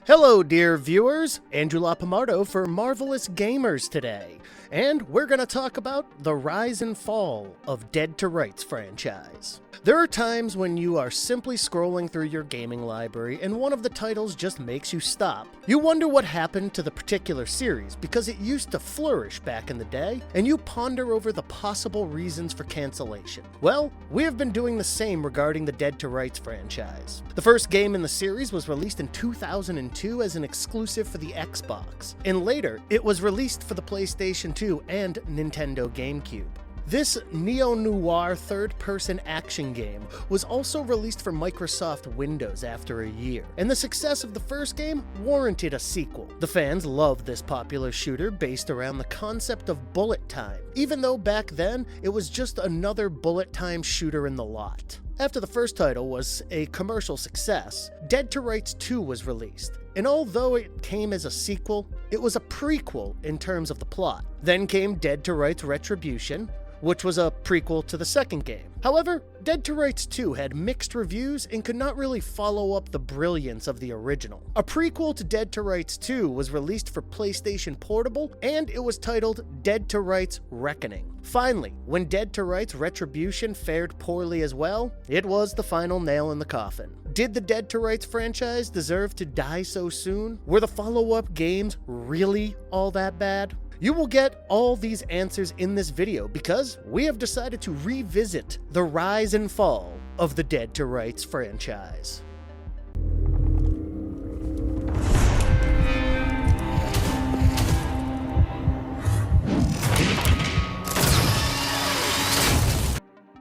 Hello, dear viewers. Andrew Lapamardo for Marvelous Gamers today, and we're going to talk about the rise and fall of Dead to Rights franchise. There are times when you are simply scrolling through your gaming library and one of the titles just makes you stop. You wonder what happened to the particular series because it used to flourish back in the day, and you ponder over the possible reasons for cancellation. Well, we have been doing the same regarding the Dead to Rights franchise. The first game in the series was released in 2002 as an exclusive for the Xbox, and later it was released for the PlayStation 2 and Nintendo GameCube. This neo-noir third-person action game was also released for Microsoft Windows after a year, and the success of the first game warranted a sequel. The fans loved this popular shooter based around the concept of bullet time, even though back then it was just another bullet time shooter in the lot. After the first title was a commercial success, Dead to Rights 2 was released, and although it came as a sequel, it was a prequel in terms of the plot. Then came Dead to Rights Retribution, which was a prequel to the second game. However, Dead to Rights 2 had mixed reviews and could not really follow up the brilliance of the original. A prequel to Dead to Rights 2 was released for PlayStation Portable, and it was titled Dead to Rights Reckoning. Finally, when Dead to Rights Retribution fared poorly as well, it was the final nail in the coffin. Did the Dead to Rights franchise deserve to die so soon? Were the follow-up games really all that bad? You will get all these answers in this video because we have decided to revisit the rise and fall of the Dead to Rights franchise.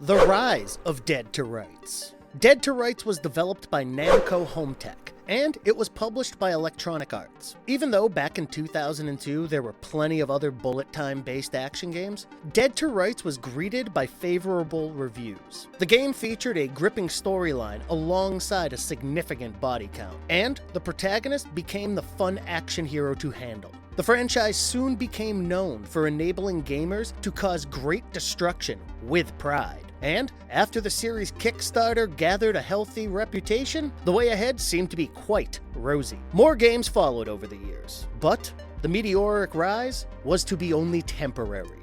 The rise of Dead to Rights. Dead to Rights was developed by Namco Hometech, and it was published by Electronic Arts. Even though back in 2002 there were plenty of other bullet time based action games, Dead to Rights was greeted by favorable reviews. The game featured a gripping storyline alongside a significant body count, and the protagonist became the fun action hero to handle. The franchise soon became known for enabling gamers to cause great destruction with pride. And after the series' Kickstarter gathered a healthy reputation, the way ahead seemed to be quite rosy. More games followed over the years, but the meteoric rise was to be only temporary.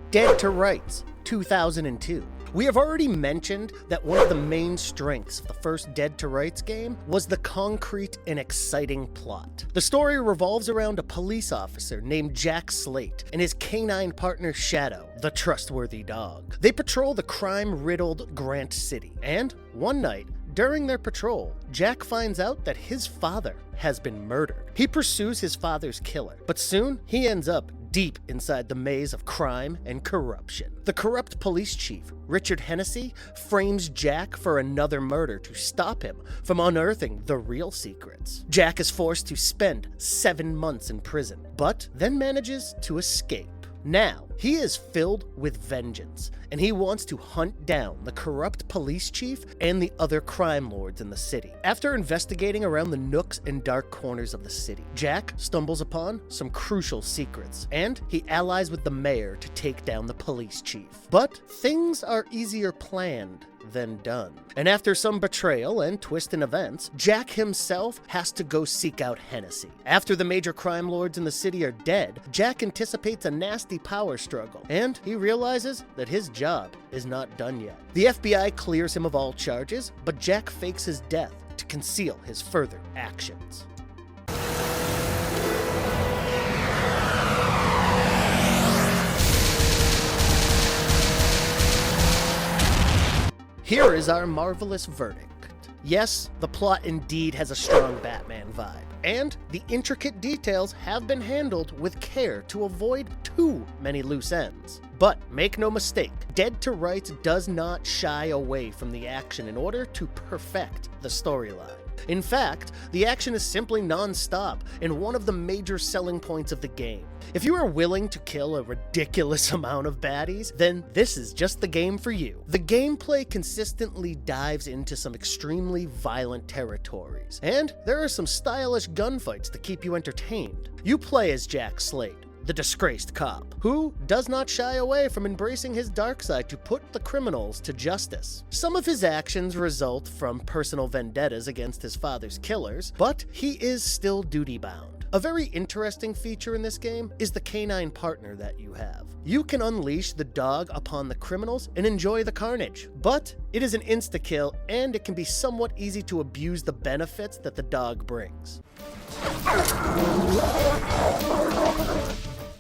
Dead to Rights, 2002. We have already mentioned that one of the main strengths of the first Dead to Rights game was the concrete and exciting plot. The story revolves around a police officer named Jack Slate and his canine partner Shadow, the trustworthy dog. They patrol the crime-riddled Grant City, and one night, during their patrol, Jack finds out that his father has been murdered. He pursues his father's killer, but soon he ends up deep inside the maze of crime and corruption. The corrupt police chief, Richard Hennessy, frames Jack for another murder to stop him from unearthing the real secrets. Jack is forced to spend 7 months in prison, but then manages to escape. Now, he is filled with vengeance, and he wants to hunt down the corrupt police chief and the other crime lords in the city. After investigating around the nooks and dark corners of the city, Jack stumbles upon some crucial secrets, and he allies with the mayor to take down the police chief. But things are easier planned than done. And after some betrayal and twist in events, Jack himself has to go seek out Hennessy. After the major crime lords in the city are dead, Jack anticipates a nasty power struggle, and he realizes that his job is not done yet. The FBI clears him of all charges, but Jack fakes his death to conceal his further actions. Here is our marvelous verdict. Yes, the plot indeed has a strong Batman vibe, and the intricate details have been handled with care to avoid too many loose ends. But make no mistake, Dead to Rights does not shy away from the action in order to perfect the storyline. In fact, the action is simply non-stop and one of the major selling points of the game. If you are willing to kill a ridiculous amount of baddies, then this is just the game for you. The gameplay consistently dives into some extremely violent territories, and there are some stylish gunfights to keep you entertained. You play as Jack Slate, the disgraced cop, who does not shy away from embracing his dark side to put the criminals to justice. Some of his actions result from personal vendettas against his father's killers, but he is still duty-bound. A very interesting feature in this game is the canine partner that you have. You can unleash the dog upon the criminals and enjoy the carnage, but it is an insta-kill and it can be somewhat easy to abuse the benefits that the dog brings.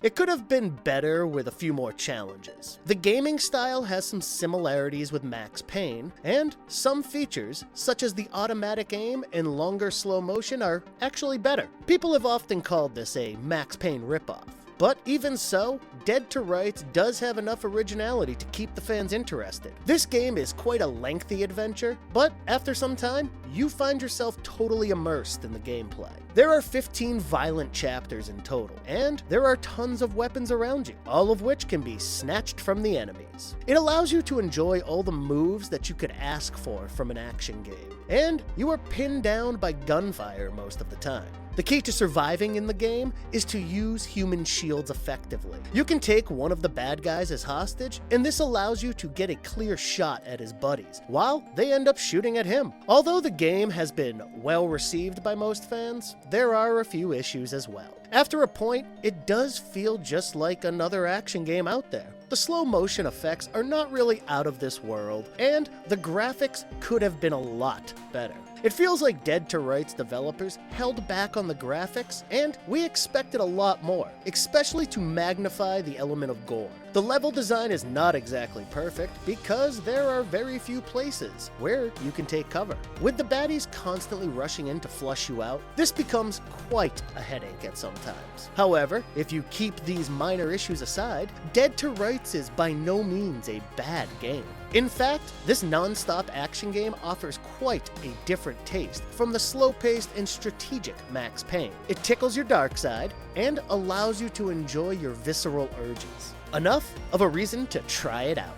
It could have been better with a few more challenges. The gaming style has some similarities with Max Payne, and some features, such as the automatic aim and longer slow motion, are actually better. People have often called this a Max Payne ripoff. But even so, Dead to Rights does have enough originality to keep the fans interested. This game is quite a lengthy adventure, but after some time, you find yourself totally immersed in the gameplay. There are 15 violent chapters in total, and there are tons of weapons around you, all of which can be snatched from the enemies. It allows you to enjoy all the moves that you could ask for from an action game, and you are pinned down by gunfire most of the time. The key to surviving in the game is to use human shields effectively. You can take one of the bad guys as hostage, and this allows you to get a clear shot at his buddies, while they end up shooting at him. Although the game has been well received by most fans, there are a few issues as well. After a point, it does feel just like another action game out there. The slow motion effects are not really out of this world, and the graphics could have been a lot better. It feels like Dead to Rights developers held back on the graphics, and we expected a lot more, especially to magnify the element of gore. The level design is not exactly perfect because there are very few places where you can take cover. With the baddies constantly rushing in to flush you out, this becomes quite a headache at some times. However, if you keep these minor issues aside, Dead to Rights is by no means a bad game. In fact, this non-stop action game offers quite a different taste from the slow-paced and strategic Max Payne. It tickles your dark side and allows you to enjoy your visceral urges. Enough of a reason to try it out.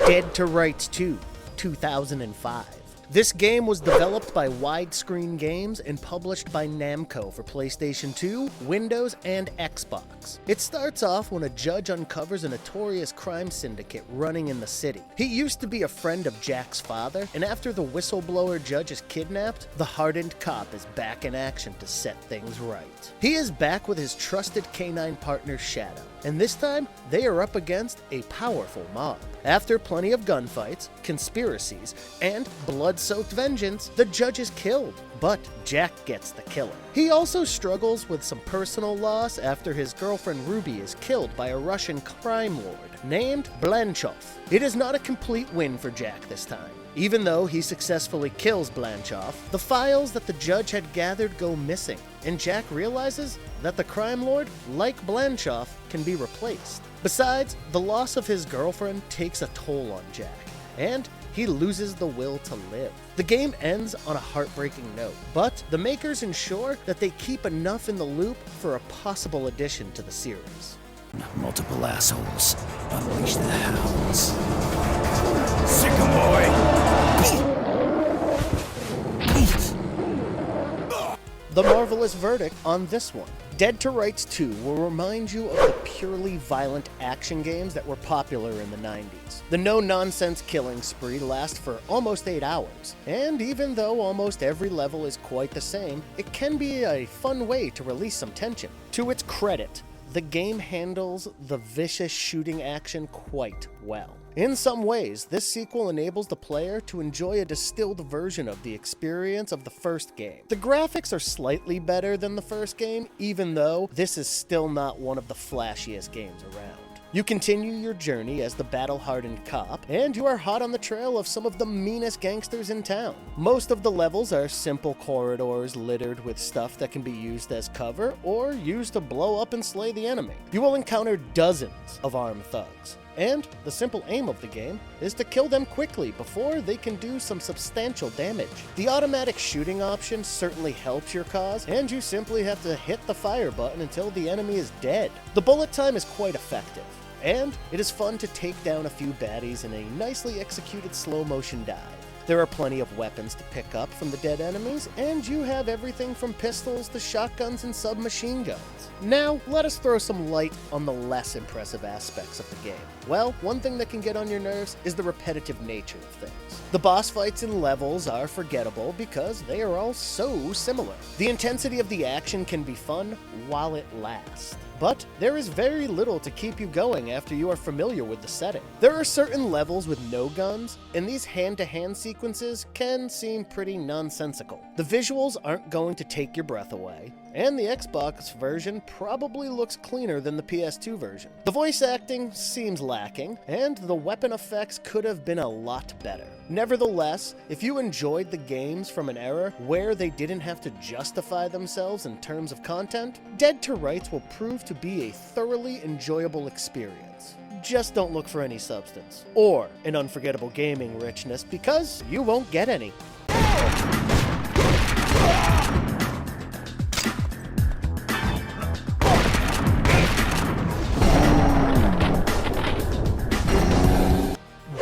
Dead to Rights 2, 2005. This game was developed by Widescreen Games and published by Namco for PlayStation 2, Windows, and Xbox. It starts off when a judge uncovers a notorious crime syndicate running in the city. He used to be a friend of Jack's father, and after the whistleblower judge is kidnapped, the hardened cop is back in action to set things right. He is back with his trusted canine partner Shadow, and this time they are up against a powerful mob. After plenty of gunfights, conspiracies, and blood-soaked vengeance, the judge is killed, but Jack gets the killer. He also struggles with some personal loss after his girlfriend Ruby is killed by a Russian crime lord named Blanchov. It is not a complete win for Jack this time. Even though he successfully kills Blanchov, the files that the judge had gathered go missing, and Jack realizes that the crime lord, like Blanchov, can be replaced. Besides, the loss of his girlfriend takes a toll on Jack, and he loses the will to live. The game ends on a heartbreaking note, but the makers ensure that they keep enough in the loop for a possible addition to the series. Multiple assholes. Unleash the hounds. Sick 'em, boy! The marvelous verdict on this one. Dead to Rights 2 will remind you of the purely violent action games that were popular in the 90s. The no-nonsense killing spree lasts for almost 8 hours, and even though almost every level is quite the same, it can be a fun way to release some tension. To its credit, the game handles the vicious shooting action quite well. In some ways, this sequel enables the player to enjoy a distilled version of the experience of the first game. The graphics are slightly better than the first game, even though this is still not one of the flashiest games around. You continue your journey as the battle-hardened cop, and you are hot on the trail of some of the meanest gangsters in town. Most of the levels are simple corridors littered with stuff that can be used as cover or used to blow up and slay the enemy. You will encounter dozens of armed thugs, and the simple aim of the game is to kill them quickly before they can do some substantial damage. The automatic shooting option certainly helps your cause, and you simply have to hit the fire button until the enemy is dead. The bullet time is quite effective. and it is fun to take down a few baddies in a nicely executed slow-motion dive. There are plenty of weapons to pick up from the dead enemies, and you have everything from pistols to shotguns and submachine guns. Now, let us throw some light on the less impressive aspects of the game. Well, one thing that can get on your nerves is the repetitive nature of things. The boss fights and levels are forgettable because they are all so similar. The intensity of the action can be fun while it lasts, but there is very little to keep you going after you are familiar with the setting. There are certain levels with no guns, and these hand-to-hand sequences can seem pretty nonsensical. The visuals aren't going to take your breath away, and the Xbox version probably looks cleaner than the PS2 version. The voice acting seems lacking, and the weapon effects could have been a lot better. Nevertheless, if you enjoyed the games from an era where they didn't have to justify themselves in terms of content, Dead to Rights will prove to be a thoroughly enjoyable experience. Just don't look for any substance, or an unforgettable gaming richness, because you won't get any.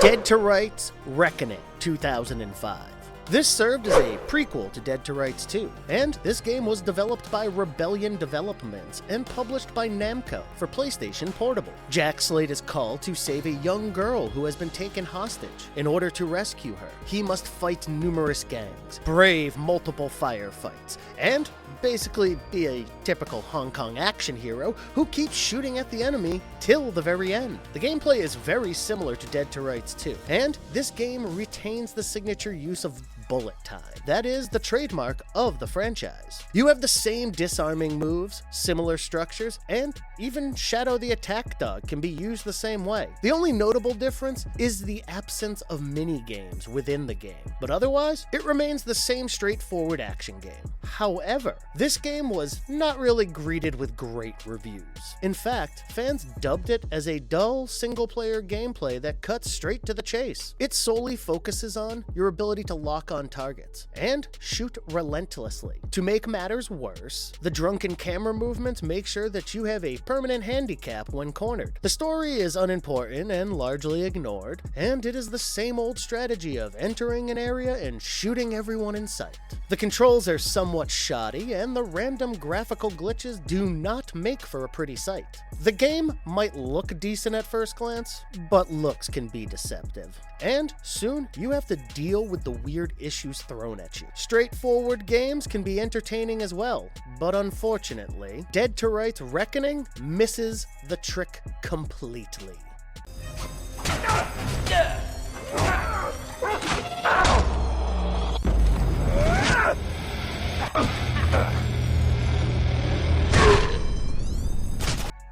Dead to Rights Reckoning 2005. This served as a prequel to Dead to Rights 2, and this game was developed by Rebellion Developments and published by Namco for PlayStation Portable. Jack Slade is called to save a young girl who has been taken hostage. In order to rescue her, he must fight numerous gangs, brave multiple firefights, and basically be a typical Hong Kong action hero who keeps shooting at the enemy till the very end. The gameplay is very similar to Dead to Rights 2, and this game retains the signature use of bullet time. That is the trademark of the franchise. You have the same disarming moves, similar structures, and even Shadow the Attack Dog can be used the same way. The only notable difference is the absence of mini-games within the game, but otherwise, it remains the same straightforward action game. However, this game was not really greeted with great reviews. In fact, fans dubbed it as a dull, single-player gameplay that cuts straight to the chase. It solely focuses on your ability to lock on targets and shoot relentlessly. To make matters worse, the drunken camera movements make sure that you have a permanent handicap when cornered. The story is unimportant and largely ignored, and it is the same old strategy of entering an area and shooting everyone in sight. The controls are somewhat shoddy, and the random graphical glitches do not make for a pretty sight. The game might look decent at first glance, but looks can be deceptive. And soon, you have to deal with the weird issues thrown at you. Straightforward games can be entertaining as well, but unfortunately, Dead to Rights Reckoning misses the trick completely.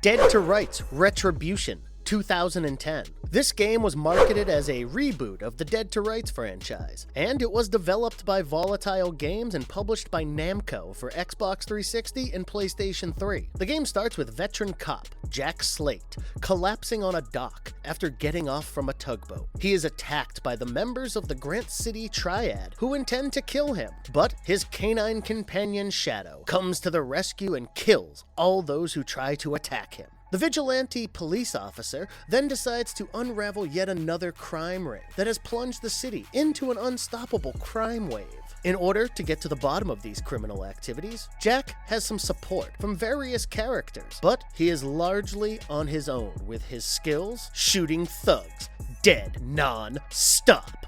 Dead to Rights Retribution 2010. This game was marketed as a reboot of the Dead to Rights franchise, and it was developed by Volatile Games and published by Namco for Xbox 360 and PlayStation 3. The game starts with veteran cop Jack Slate collapsing on a dock after getting off from a tugboat. He is attacked by the members of the Grant City Triad, who intend to kill him, but his canine companion Shadow comes to the rescue and kills all those who try to attack him. The vigilante police officer then decides to unravel yet another crime ring that has plunged the city into an unstoppable crime wave. In order to get to the bottom of these criminal activities, Jack has some support from various characters, but he is largely on his own with his skills shooting thugs dead non-stop.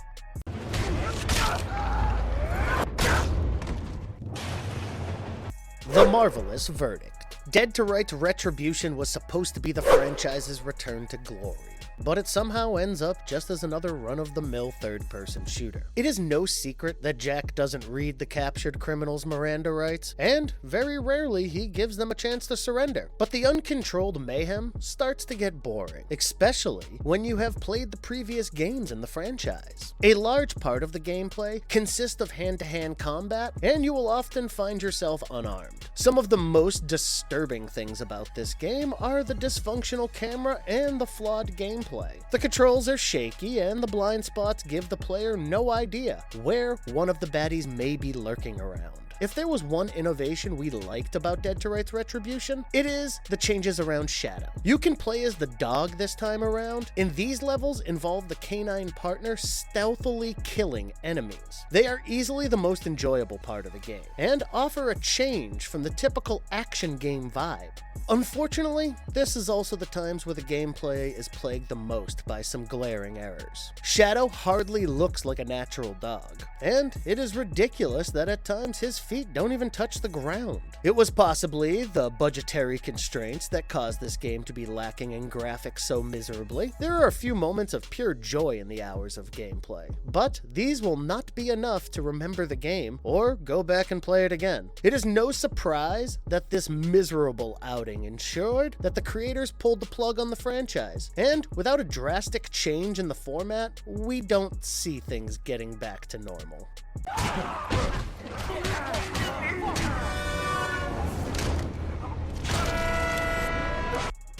The Marvelous Verdict. Dead to Rights Retribution was supposed to be the franchise's return to glory, but it somehow ends up just as another run-of-the-mill third-person shooter. It is no secret that Jack doesn't read the captured criminals' Miranda rights, and very rarely he gives them a chance to surrender. But the uncontrolled mayhem starts to get boring, especially when you have played the previous games in the franchise. A large part of the gameplay consists of hand-to-hand combat, and you will often find yourself unarmed. Some of the most disturbing things about this game are the dysfunctional camera and the flawed gameplay. The controls are shaky, and the blind spots give the player no idea where one of the baddies may be lurking around. If there was one innovation we liked about Dead to Rights Retribution, it is the changes around Shadow. You can play as the dog this time around, and these levels involve the canine partner stealthily killing enemies. They are easily the most enjoyable part of the game, and offer a change from the typical action game vibe. Unfortunately, this is also the times where the gameplay is plagued the most by some glaring errors. Shadow hardly looks like a natural dog, and it is ridiculous that at times his feet don't even touch the ground. It was possibly the budgetary constraints that caused this game to be lacking in graphics so miserably. There are a few moments of pure joy in the hours of gameplay, but these will not be enough to remember the game or go back and play it again. It is no surprise that this miserable outing ensured that the creators pulled the plug on the franchise, and without a drastic change in the format, we don't see things getting back to normal.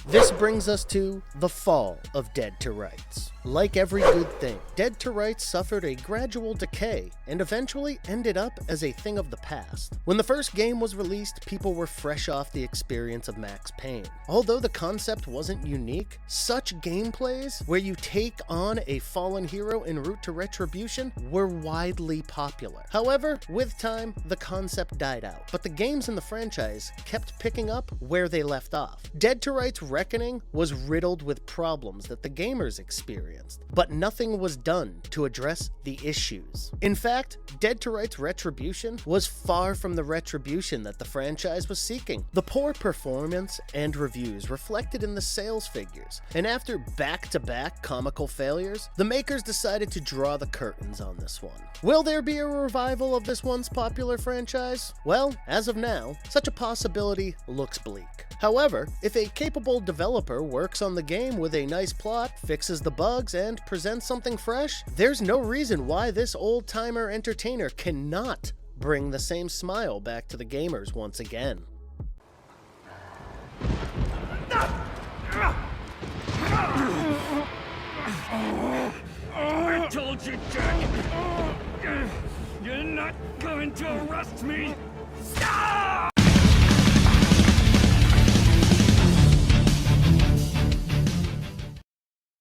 This brings us to the fall of Dead to Rights. Like every good thing, Dead to Rights suffered a gradual decay and eventually ended up as a thing of the past. When the first game was released, people were fresh off the experience of Max Payne. Although the concept wasn't unique, such gameplays where you take on a fallen hero en route to retribution were widely popular. However, with time, the concept died out, but the games in the franchise kept picking up where they left off. Dead to Rights Reckoning was riddled with problems that the gamers experienced, but nothing was done to address the issues. In fact, Dead to Rights Retribution was far from the retribution that the franchise was seeking. The poor performance and reviews reflected in the sales figures, and after back-to-back comical failures, the makers decided to draw the curtains on this one. Will there be a revival of this once popular franchise? Well, as of now, such a possibility looks bleak. However, if a capable developer works on the game with a nice plot, fixes the bugs, and presents something fresh, there's no reason why this old-timer entertainer cannot bring the same smile back to the gamers once again. I told you, Jack! You're not going to arrest me! Stop!